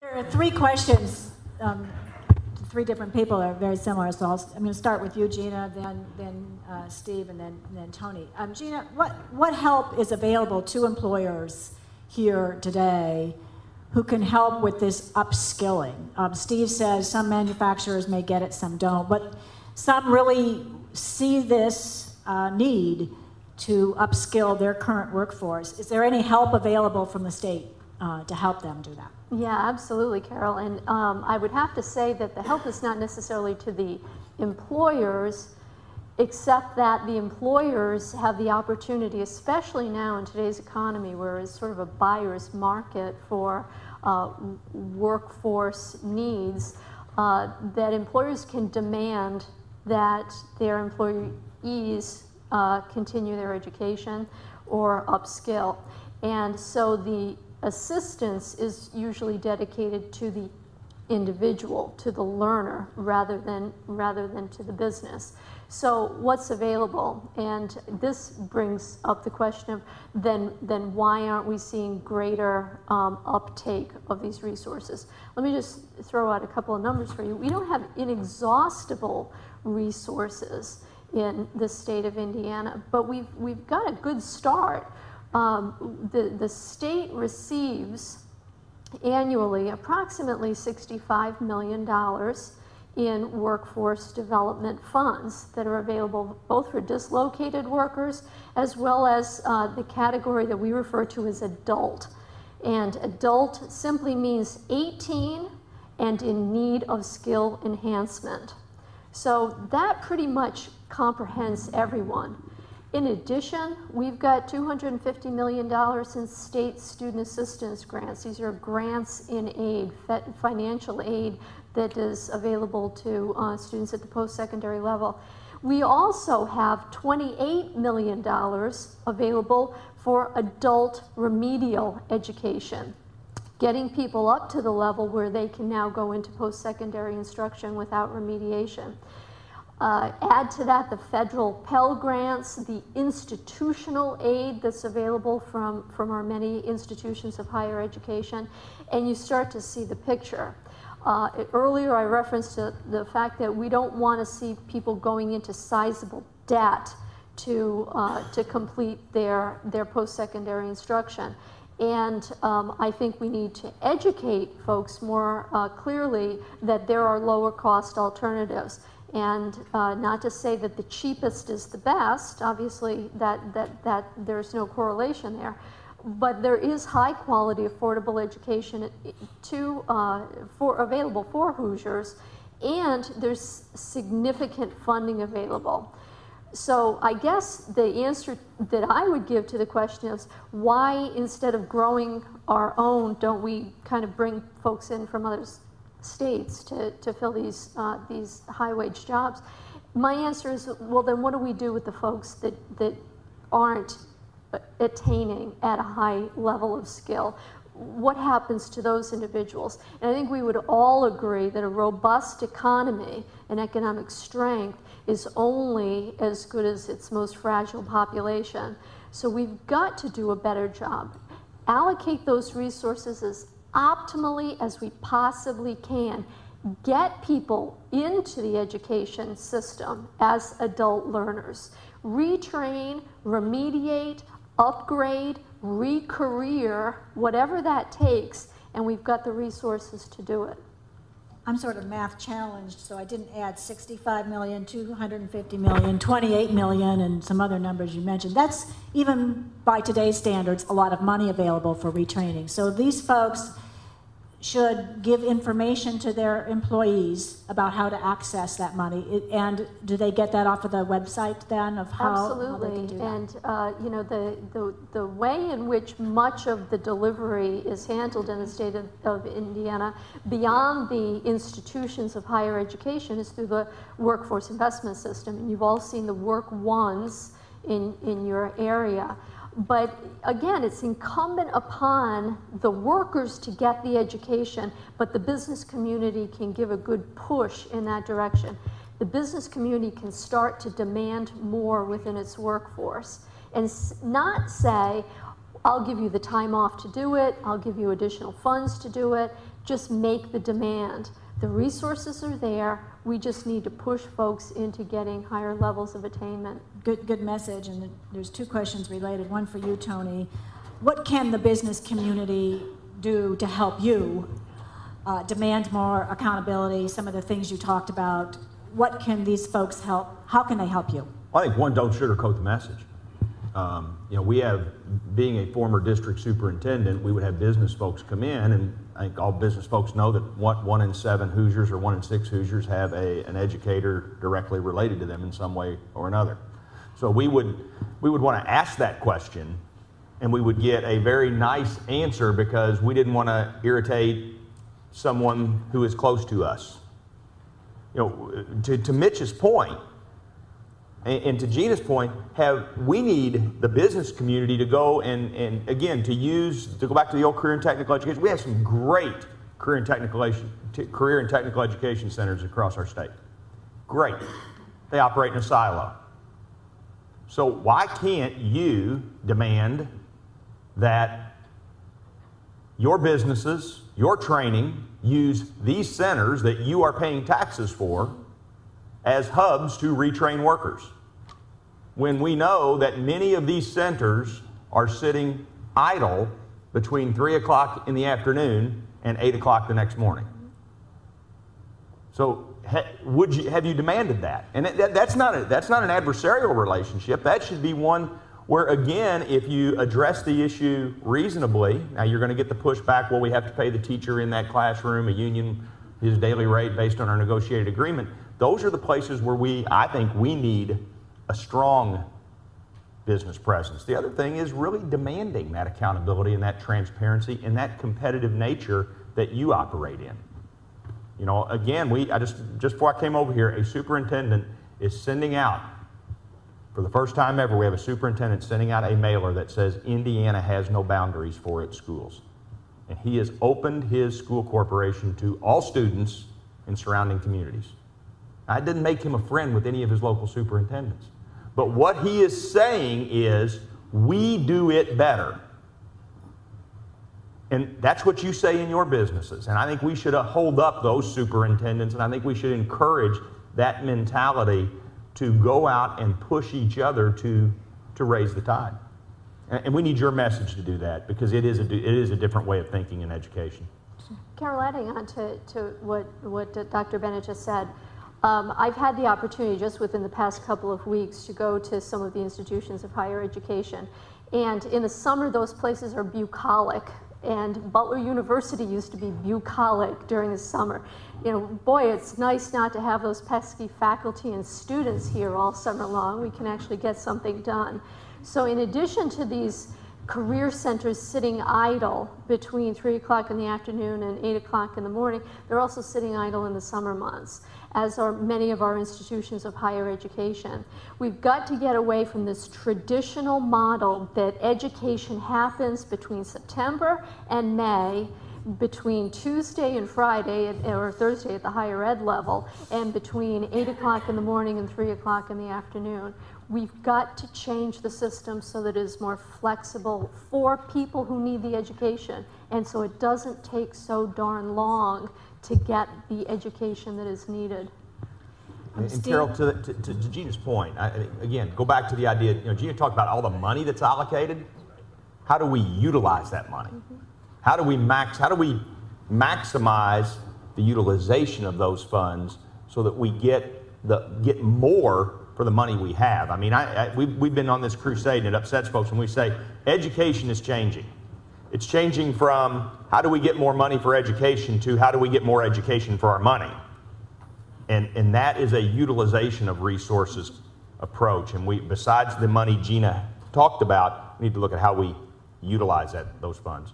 There are three questions. Three different people are very similar, so I'm going to start with you, Gina, then Steve, and then Tony. Gina, what help is available to employers here today who can help with this upskilling? Steve says some manufacturers may get it, some don't, but some really see this need to upskill their current workforce. Is there any help available from the state to help them do that? Yeah, absolutely, Carol. And I would have to say that the help is not necessarily to the employers, except that the employers have the opportunity, especially now in today's economy, where it's sort of a buyer's market for workforce needs, that employers can demand that their employees continue their education or upskill. And so the assistance is usually dedicated to the individual, to the learner, rather than to the business. So what's available? And this brings up the question of then why aren't we seeing greater uptake of these resources? Let me just throw out a couple of numbers for you. We don't have inexhaustible resources in the state of Indiana, but we've got a good start. The state receives annually approximately $65 million in workforce development funds that are available both for dislocated workers as well as the category that we refer to as adult. And adult simply means 18 and in need of skill enhancement. So that pretty much comprehends everyone. In addition, we've got $250 million in state student assistance grants. These are grants in aid, financial aid that is available to students at the post-secondary level. We also have $28 million available for adult remedial education, getting people up to the level where they can now go into post-secondary instruction without remediation. Add to that the federal Pell Grants, the institutional aid that's available from our many institutions of higher education, and you start to see the picture. Earlier I referenced the fact that we don't want to see people going into sizable debt to complete their post-secondary instruction. And I think we need to educate folks more clearly that there are lower cost alternatives. And not to say that the cheapest is the best, obviously that there's no correlation there, but there is high quality affordable education available for Hoosiers, and there's significant funding available. So I guess the answer that I would give to the question is why, instead of growing our own, don't we kind of bring folks in from other states to fill these high-wage jobs? My answer is, well, then what do we do with the folks that aren't attaining at a high level of skill? What happens to those individuals? And I think we would all agree that a robust economy and economic strength is only as good as its most fragile population. So we've got to do a better job. Allocate those resources as optimally as we possibly can. Get people into the education system as adult learners. Retrain, remediate, upgrade, re-career, whatever that takes, and we've got the resources to do it. I'm sort of math challenged, so I didn't add 65 million, 250 million, 28 million, and some other numbers you mentioned. That's, even by today's standards, a lot of money available for retraining. So these folks should give information to their employees about how to access that money. And do they get that off of the website then of how Absolutely. How they can do that? And you know, the way in which much of the delivery is handled in the state of Indiana beyond the institutions of higher education is through the workforce investment system. And you've all seen the work ones in your area. But again, it's incumbent upon the workers to get the education, but the business community can give a good push in that direction. The business community can start to demand more within its workforce and not say, I'll give you the time off to do it, I'll give you additional funds to do it. just make the demand. The resources are there. We just need to push folks into getting higher levels of attainment. Good message, and there's two questions related. One for you, Tony. What can the business community do to help you demand more accountability, some of the things you talked about? What can these folks help? How can they help you? I think one, don't sugarcoat the message. We have, being a former district superintendent, we would have business folks come in, and I think all business folks know that 1 in 7 Hoosiers or 1 in 6 Hoosiers have an educator directly related to them in some way or another. So we would want to ask that question, and we would get a very nice answer because we didn't want to irritate someone who is close to us. To Mitch's point, and to Gina's point, we need the business community to go and again, to go back to the old career and technical education. We have some great career and technical education centers across our state. Great. They operate in a silo. So why can't you demand that your businesses, your training, use these centers that you are paying taxes for as hubs to retrain workers, when we know that many of these centers are sitting idle between 3 o'clock in the afternoon and 8 o'clock the next morning? So have you demanded that? And that's not an adversarial relationship. That should be one where, again, if you address the issue reasonably, now you're going to get the pushback, well, we have to pay the teacher in that classroom a union his daily rate based on our negotiated agreement. Those are the places where I think we need a strong business presence. The other thing is really demanding that accountability and that transparency and that competitive nature that you operate in. Again, just before I came over here, a superintendent is sending out, for the first time ever, we have a superintendent sending out a mailer that says Indiana has no boundaries for its schools. And he has opened his school corporation to all students in surrounding communities. I didn't make him a friend with any of his local superintendents. But what he is saying is, we do it better. And that's what you say in your businesses. And I think we should hold up those superintendents, and I think we should encourage that mentality to go out and push each other to to raise the tide. And we need your message to do that, because it is a different way of thinking in education. Carol, adding on to what Dr. Bennett just said, I've had the opportunity just within the past couple of weeks to go to some of the institutions of higher education. And in the summer, those places are bucolic. And Butler University used to be bucolic during the summer. You know, boy, it's nice not to have those pesky faculty and students here all summer long. We can actually get something done. So in addition to these career centers sitting idle between 3 o'clock in the afternoon and 8 o'clock in the morning, they're also sitting idle in the summer months, as are many of our institutions of higher education. We've got to get away from this traditional model that education happens between September and May, between Tuesday and Friday, or Thursday at the higher ed level, and between 8 o'clock in the morning and 3 o'clock in the afternoon. We've got to change the system so that it is more flexible for people who need the education, and so it doesn't take so darn long to get the education that is needed. And Carol, to Gina's point, again, go back to the idea, you know, Gina talked about all the money that's allocated. How do we utilize that money? Mm-hmm. How do we maximize the utilization of those funds so that we get more for the money we have? I mean, we've been on this crusade, and it upsets folks when we say education is changing. It's changing from how do we get more money for education to how do we get more education for our money? And that is a utilization of resources approach. And besides the money Gina talked about, we need to look at how we utilize those funds.